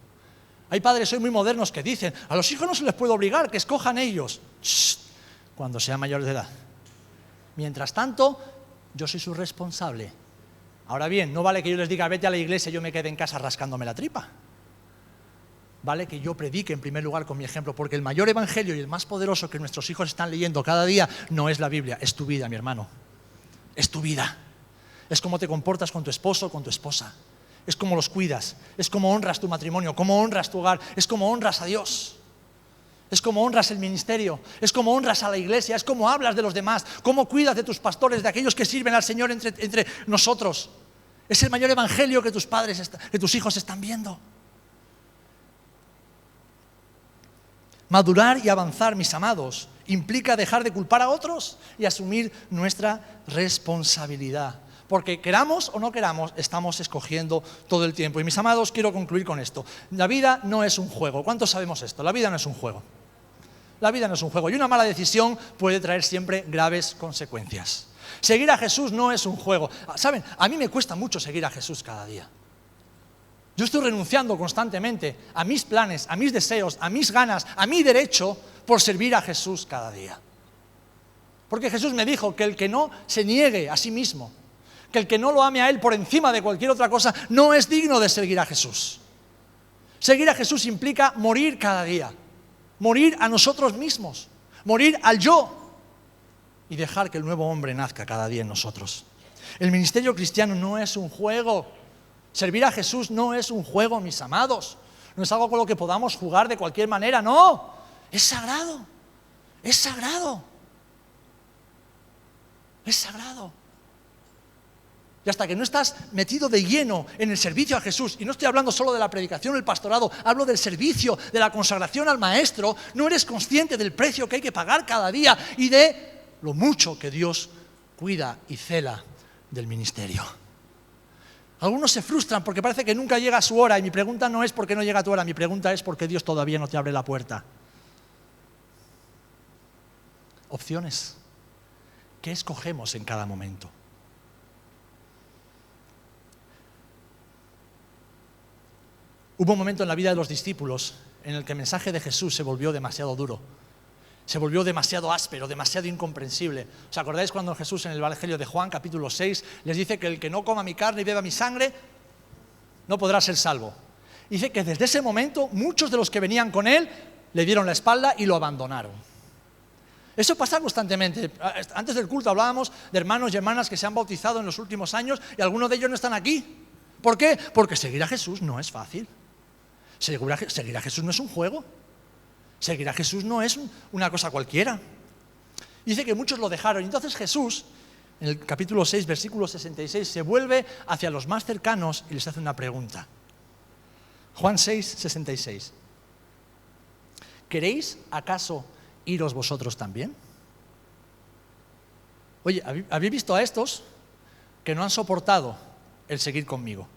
Hay padres hoy muy modernos que dicen, a los hijos no se les puede obligar, que escojan ellos. Shh, cuando sean mayores de edad. Mientras tanto, yo soy su responsable. Ahora bien, no vale que yo les diga, vete a la iglesia y yo me quede en casa rascándome la tripa. Vale que yo predique en primer lugar con mi ejemplo, porque el mayor evangelio y el más poderoso que nuestros hijos están leyendo cada día no es la Biblia, es tu vida, mi hermano. Es tu vida. Es cómo te comportas con tu esposo o con tu esposa. es cómo los cuidas, es cómo honras tu matrimonio, cómo honras tu hogar, es cómo honras a Dios. Es como honras el ministerio, es como honras a la iglesia, es como hablas de los demás, cómo cuidas de tus pastores, de aquellos que sirven al Señor entre nosotros. Es el mayor evangelio que tus hijos están viendo. Madurar y avanzar, mis amados, implica dejar de culpar a otros y asumir nuestra responsabilidad. Porque queramos o no queramos, estamos escogiendo todo el tiempo. Y mis amados, quiero concluir con esto. La vida no es un juego. ¿Cuántos sabemos esto? La vida no es un juego. La vida no es un juego y una mala decisión puede traer siempre graves consecuencias. Seguir a Jesús no es un juego. ¿Saben? A mí me cuesta mucho seguir a Jesús cada día. Yo estoy renunciando constantemente a mis planes, a mis deseos, a mis ganas, a mi derecho por servir a Jesús cada día. Porque Jesús me dijo que el que no se niegue a sí mismo, que el que no lo ame a Él por encima de cualquier otra cosa, no es digno de seguir a Jesús. Seguir a Jesús implica morir cada día. Morir a nosotros mismos, morir al yo y dejar que el nuevo hombre nazca cada día en nosotros. El ministerio cristiano no es un juego. Servir a Jesús no es un juego, mis amados. No es algo con lo que podamos jugar de cualquier manera, no. Es sagrado, es sagrado, es sagrado. Y hasta que no estás metido de lleno en el servicio a Jesús, y no estoy hablando solo de la predicación, el pastorado, hablo del servicio, de la consagración al Maestro, no eres consciente del precio que hay que pagar cada día y de lo mucho que Dios cuida y cela del ministerio. Algunos se frustran porque parece que nunca llega su hora, y mi pregunta no es por qué no llega tu hora, mi pregunta es por qué Dios todavía no te abre la puerta. Opciones. ¿Qué escogemos en cada momento? Hubo un momento en la vida de los discípulos en el que el mensaje de Jesús se volvió demasiado duro, se volvió demasiado áspero, demasiado incomprensible. ¿Os acordáis cuando Jesús en el Evangelio de Juan, capítulo 6, les dice que el que no coma mi carne y beba mi sangre no podrá ser salvo? Dice que desde ese momento muchos de los que venían con él le dieron la espalda y lo abandonaron. Eso pasa constantemente. Antes del culto hablábamos de hermanos y hermanas que se han bautizado en los últimos años y algunos de ellos no están aquí. ¿Por qué? Porque seguir a Jesús no es fácil. Seguir a Jesús no es un juego. Seguir a Jesús no es una cosa cualquiera. Dice que muchos lo dejaron. Entonces Jesús, en el capítulo 6, versículo 66, se vuelve hacia los más cercanos y les hace una pregunta. Juan 6, 66. ¿Queréis acaso iros vosotros también? Oye, ¿habéis visto a estos que no han soportado el seguir conmigo?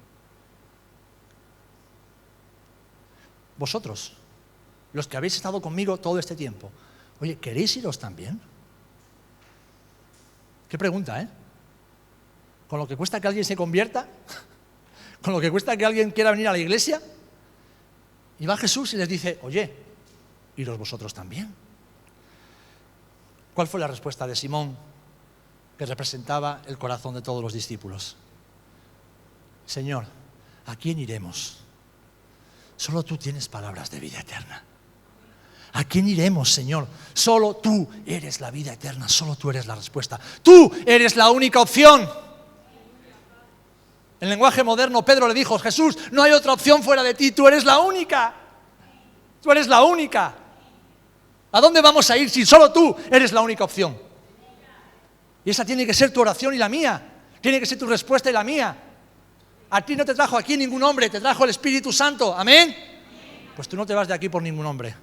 Vosotros, los que habéis estado conmigo todo este tiempo, oye, ¿queréis iros también? Qué pregunta, ¿eh? ¿Con lo que cuesta que alguien se convierta? ¿Con lo que cuesta que alguien quiera venir a la iglesia? Y va Jesús y les dice, oye, iros vosotros también. ¿Cuál fue la respuesta de Simón, que representaba el corazón de todos los discípulos? Señor, ¿a quién iremos? Solo tú tienes palabras de vida eterna. ¿A quién iremos, Señor? Solo tú eres la vida eterna, solo tú eres la respuesta. Tú eres la única opción. En lenguaje moderno, Pedro le dijo, Jesús, no hay otra opción fuera de ti, tú eres la única. Tú eres la única. ¿A dónde vamos a ir si solo tú eres la única opción? Y esa tiene que ser tu oración y la mía. Tiene que ser tu respuesta y la mía. A ti no te trajo aquí ningún hombre, te trajo el Espíritu Santo. ¿Amén? Pues tú no te vas de aquí por ningún hombre.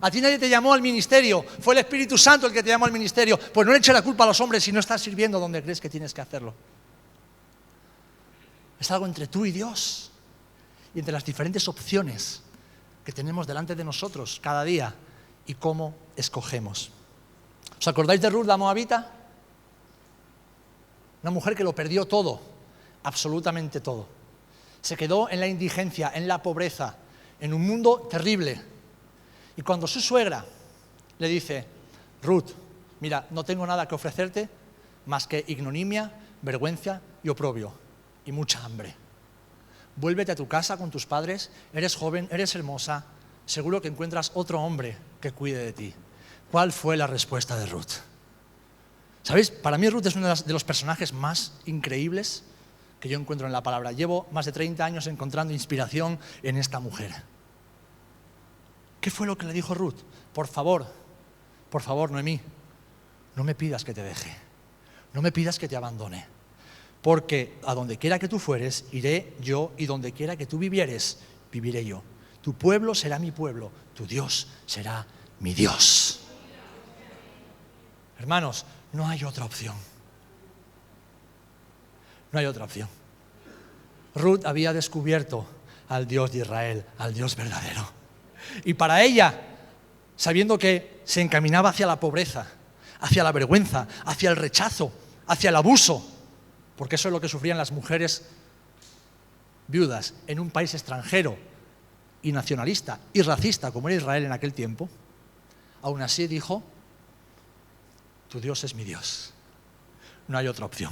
A ti nadie te llamó al ministerio, fue el Espíritu Santo el que te llamó al ministerio. Pues no le eches la culpa a los hombres si no estás sirviendo donde crees que tienes que hacerlo. Es algo entre tú y Dios. Y entre las diferentes opciones que tenemos delante de nosotros cada día y cómo escogemos. ¿Os acordáis de Ruth la Moabita? Una mujer que lo perdió todo, absolutamente todo. Se quedó en la indigencia, en la pobreza, en un mundo terrible. Y cuando su suegra le dice, Ruth, mira, no tengo nada que ofrecerte más que ignominia, vergüenza y oprobio y mucha hambre. Vuélvete a tu casa con tus padres, eres joven, eres hermosa, seguro que encuentras otro hombre que cuide de ti. ¿Cuál fue la respuesta de Ruth? ¿Sabéis? Para mí Ruth es uno de los personajes más increíbles que yo encuentro en la palabra. Llevo más de 30 años encontrando inspiración en esta mujer. ¿Qué fue lo que le dijo Ruth? Por favor, Noemí, no me pidas que te deje, no me pidas que te abandone, porque a donde quiera que tú fueres, iré yo, y donde quiera que tú vivieres, viviré yo. Tu pueblo será mi pueblo, tu Dios será mi Dios. Hermanos, no hay otra opción. No hay otra opción. Ruth había descubierto al Dios de Israel, al Dios verdadero. Y para ella, sabiendo que se encaminaba hacia la pobreza, hacia la vergüenza, hacia el rechazo, hacia el abuso, porque eso es lo que sufrían las mujeres viudas en un país extranjero y nacionalista y racista como era Israel en aquel tiempo, aún así dijo: tu Dios es mi Dios. No hay otra opción.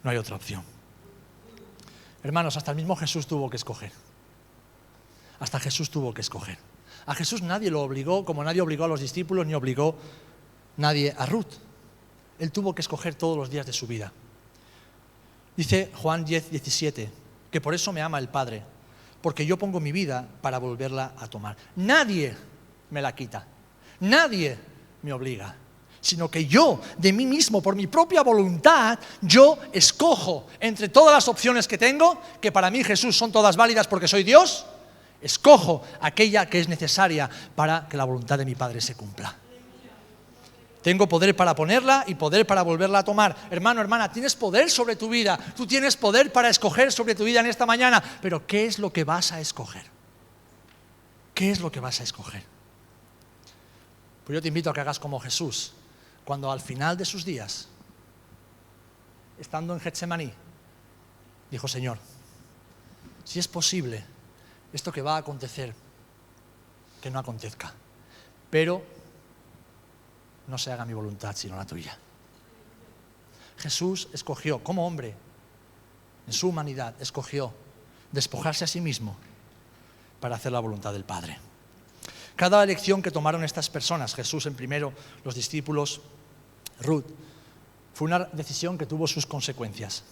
No hay otra opción. Hermanos, hasta el mismo Jesús tuvo que escoger. Hasta Jesús tuvo que escoger. A Jesús nadie lo obligó, como nadie obligó a los discípulos, ni obligó nadie a Ruth. Él tuvo que escoger todos los días de su vida. Dice Juan 10:17, que por eso me ama el Padre, porque yo pongo mi vida para volverla a tomar. Nadie me la quita, nadie me obliga, sino que yo, de mí mismo, por mi propia voluntad, yo escojo entre todas las opciones que tengo, que para mí, Jesús, son todas válidas porque soy Dios, escojo aquella que es necesaria para que la voluntad de mi Padre se cumpla. Tengo poder para ponerla y poder para volverla a tomar. Hermano, hermana, tienes poder sobre tu vida, tú tienes poder para escoger sobre tu vida en esta mañana, pero ¿qué es lo que vas a escoger? ¿Qué es lo que vas a escoger? Pues yo te invito a que hagas como Jesús, cuando al final de sus días, estando en Getsemaní, dijo: Señor, si es posible, esto que va a acontecer, que no acontezca, pero no se haga mi voluntad sino la tuya. Jesús escogió, como hombre, en su humanidad, escogió despojarse a sí mismo para hacer la voluntad del Padre. Cada elección que tomaron estas personas, Jesús en primero, los discípulos, Ruth, fue una decisión que tuvo sus consecuencias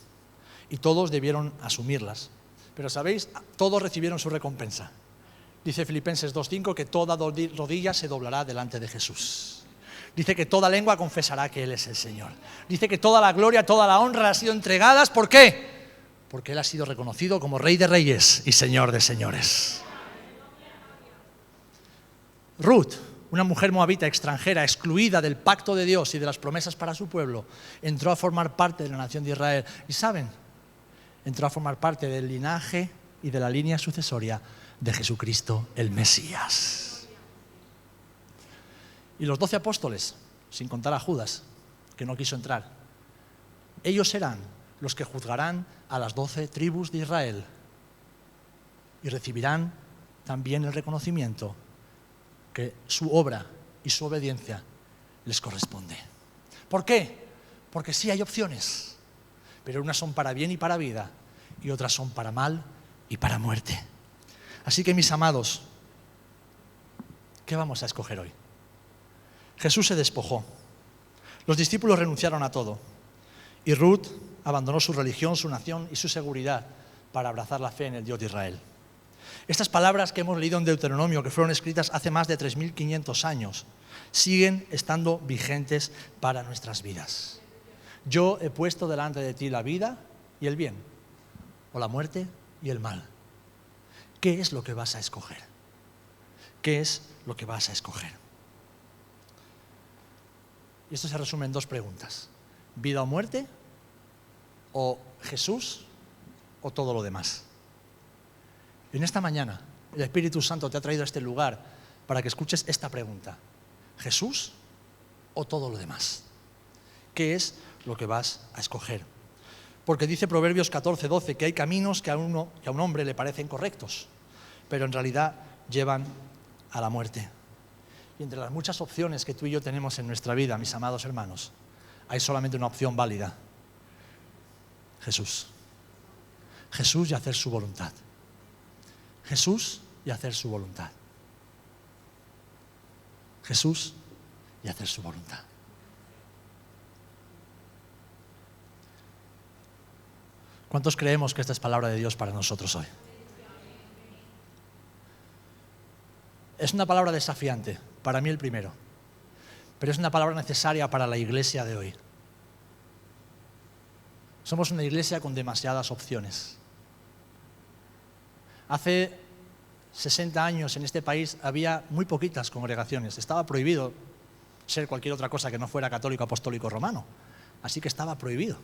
y todos debieron asumirlas. Pero ¿sabéis? Todos recibieron su recompensa. Dice Filipenses 2:5 que toda rodilla se doblará delante de Jesús. Dice que toda lengua confesará que Él es el Señor. Dice que toda la gloria, toda la honra ha sido entregadas. ¿Por qué? Porque Él ha sido reconocido como Rey de Reyes y Señor de Señores. Ruth, una mujer moabita extranjera, excluida del pacto de Dios y de las promesas para su pueblo, entró a formar parte de la nación de Israel. ¿Y saben? Entró a formar parte del linaje y de la línea sucesoria de Jesucristo el Mesías. Y los 12 apóstoles, sin contar a Judas, que no quiso entrar, ellos serán los que juzgarán a las 12 tribus de Israel y recibirán también el reconocimiento que su obra y su obediencia les corresponde. ¿Por qué? Porque sí hay opciones, pero unas son para bien y para vida y otras son para mal y para muerte. Así que, mis amados, ¿qué vamos a escoger hoy? Jesús se despojó, los discípulos renunciaron a todo y Ruth abandonó su religión, su nación y su seguridad para abrazar la fe en el Dios de Israel. Estas palabras que hemos leído en Deuteronomio, que fueron escritas hace más de 3.500 años, siguen estando vigentes para nuestras vidas. Yo he puesto delante de ti la vida y el bien, o la muerte y el mal. ¿Qué es lo que vas a escoger? ¿Qué es lo que vas a escoger? Y esto se resume en dos preguntas: ¿vida o muerte? ¿O Jesús? ¿O todo lo demás? Y en esta mañana el Espíritu Santo te ha traído a este lugar para que escuches esta pregunta: ¿Jesús o todo lo demás? ¿Qué es lo que vas a escoger? Porque dice Proverbios 14:12 que hay caminos que a un hombre le parecen correctos, pero en realidad llevan a la muerte. Y entre las muchas opciones que tú y yo tenemos en nuestra vida, mis amados hermanos, hay solamente una opción válida: Jesús. Jesús y hacer su voluntad. Jesús y hacer su voluntad. Jesús y hacer su voluntad. ¿Cuántos creemos que esta es palabra de Dios para nosotros hoy? Es una palabra desafiante, para mí el primero, pero es una palabra necesaria para la iglesia de hoy. Somos una iglesia con demasiadas opciones. Hace 60 años en este país había muy poquitas congregaciones. Estaba prohibido ser cualquier otra cosa que no fuera católico, apostólico, romano. Así que estaba prohibido.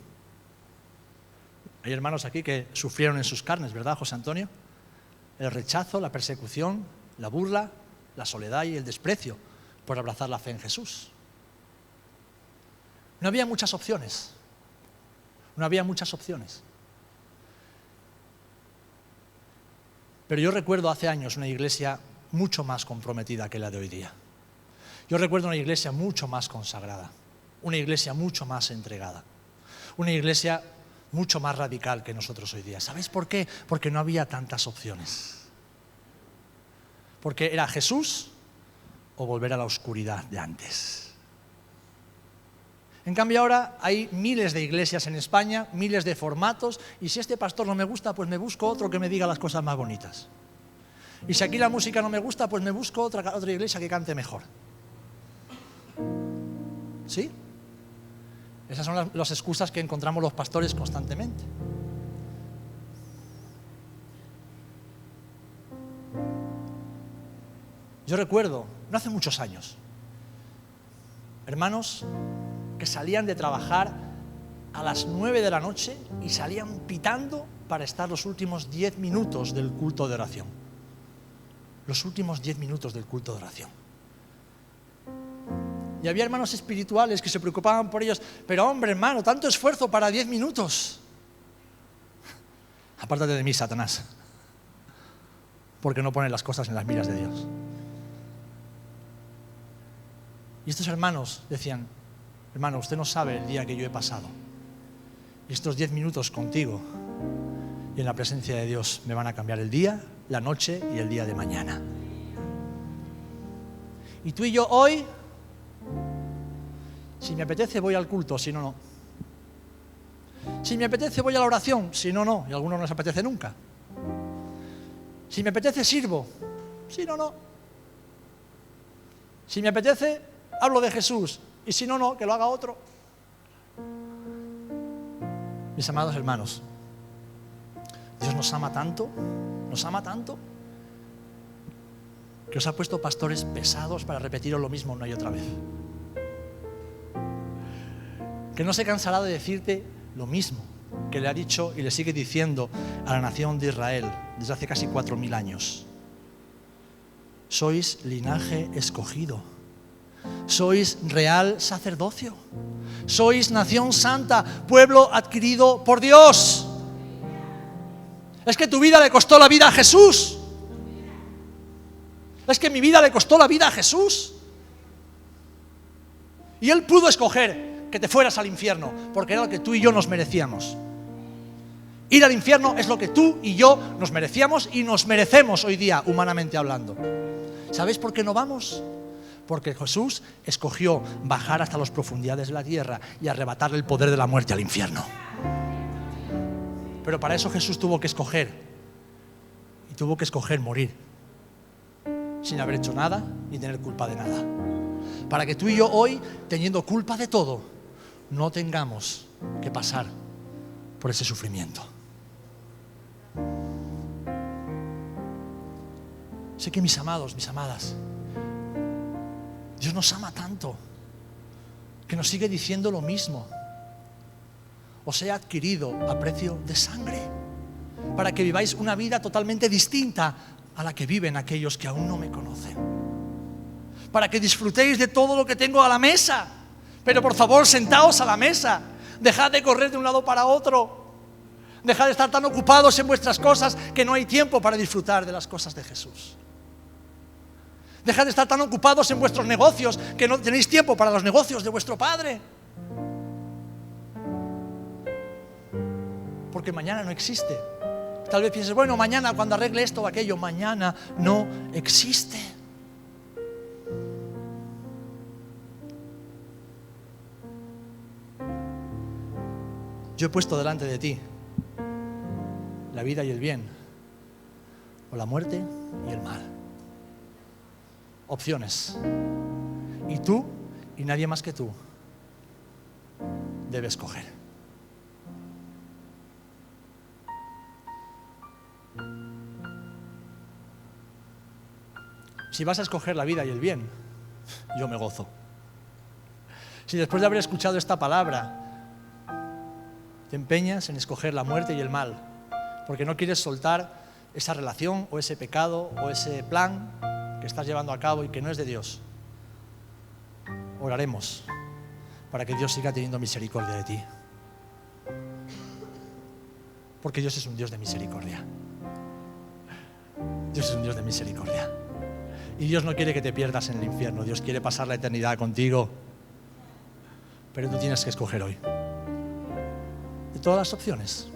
Hay hermanos aquí que sufrieron en sus carnes, ¿verdad, José Antonio? El rechazo, la persecución, la burla, la soledad y el desprecio por abrazar la fe en Jesús. No había muchas opciones. No había muchas opciones. Pero yo recuerdo hace años una iglesia mucho más comprometida que la de hoy día. Yo recuerdo una iglesia mucho más consagrada, una iglesia mucho más entregada, una iglesia mucho más radical que nosotros hoy día. ¿Sabéis por qué? Porque no había tantas opciones. Porque era Jesús o volver a la oscuridad de antes. En cambio ahora hay miles de iglesias en España, miles de formatos, y si este pastor no me gusta, pues me busco otro que me diga las cosas más bonitas. Y si aquí la música no me gusta, pues me busco otra iglesia que cante mejor. ¿Sí? Esas son las excusas que encontramos los pastores constantemente. Yo recuerdo, no hace muchos años, hermanos que salían de trabajar a las 9 de la noche y salían pitando para estar los últimos 10 minutos del culto de oración. Los últimos 10 minutos del culto de oración. Y había hermanos espirituales que se preocupaban por ellos. Pero hombre, hermano, tanto esfuerzo para 10 minutos. Apártate de mí, Satanás. Porque no pones las cosas en las miras de Dios. Y estos hermanos decían: hermano, usted no sabe el día que yo he pasado. Y estos 10 minutos contigo y en la presencia de Dios me van a cambiar el día, la noche y el día de mañana. Y tú y yo hoy, si me apetece voy al culto, si no, no. Si me apetece voy a la oración, si no, no. Y a algunos no les apetece nunca. Si me apetece sirvo, si no, no. Si me apetece hablo de Jesús, y si no, no, que lo haga otro. Mis amados hermanos, Dios nos ama tanto, que os ha puesto pastores pesados para repetiros lo mismo una y otra vez. Que no se cansará de decirte lo mismo que le ha dicho y le sigue diciendo a la nación de Israel desde hace casi 4000 años. Sois linaje escogido. Sois real sacerdocio. Sois nación santa, pueblo adquirido por Dios. Es que tu vida le costó la vida a Jesús. Es que mi vida le costó la vida a Jesús. Y Él pudo escoger que te fueras al infierno, porque era lo que tú y yo nos merecíamos. Ir al infierno es lo que tú y yo nos merecíamos y nos merecemos hoy día, humanamente hablando. ¿Sabéis por qué no vamos? Porque Jesús escogió bajar hasta las profundidades de la tierra y arrebatarle el poder de la muerte al infierno. Pero para eso Jesús tuvo que escoger. Y tuvo que escoger morir sin haber hecho nada ni tener culpa de nada. Para que tú y yo hoy, teniendo culpa de todo, no tengamos que pasar por ese sufrimiento. Sé que mis amados, mis amadas, Dios nos ama tanto que nos sigue diciendo lo mismo. Os he adquirido a precio de sangre para que viváis una vida totalmente distinta a la que viven aquellos que aún no me conocen. Para que disfrutéis de todo lo que tengo a la mesa. Pero por favor, sentaos a la mesa. Dejad de correr de un lado para otro. Dejad de estar tan ocupados en vuestras cosas que no hay tiempo para disfrutar de las cosas de Jesús. Dejad de estar tan ocupados en vuestros negocios que no tenéis tiempo para los negocios de vuestro Padre. Porque mañana no existe. Tal vez pienses, bueno, mañana cuando arregle esto o aquello, mañana no existe. Yo he puesto delante de ti la vida y el bien, o la muerte y el mal. Opciones. Y tú, y nadie más que tú, debes escoger. Si vas a escoger la vida y el bien, yo me gozo. Si después de haber escuchado esta palabra te empeñas en escoger la muerte y el mal, porque no quieres soltar esa relación o ese pecado o ese plan que estás llevando a cabo y que no es de Dios, oraremos para que Dios siga teniendo misericordia de ti. Porque Dios es un Dios de misericordia. Dios es un Dios de misericordia. Y Dios no quiere que te pierdas en el infierno. Dios quiere pasar la eternidad contigo. Pero tú tienes que escoger hoy. De todas las opciones,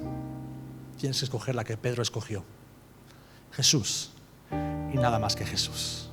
tienes que escoger la que Pedro escogió. Jesús y nada más que Jesús.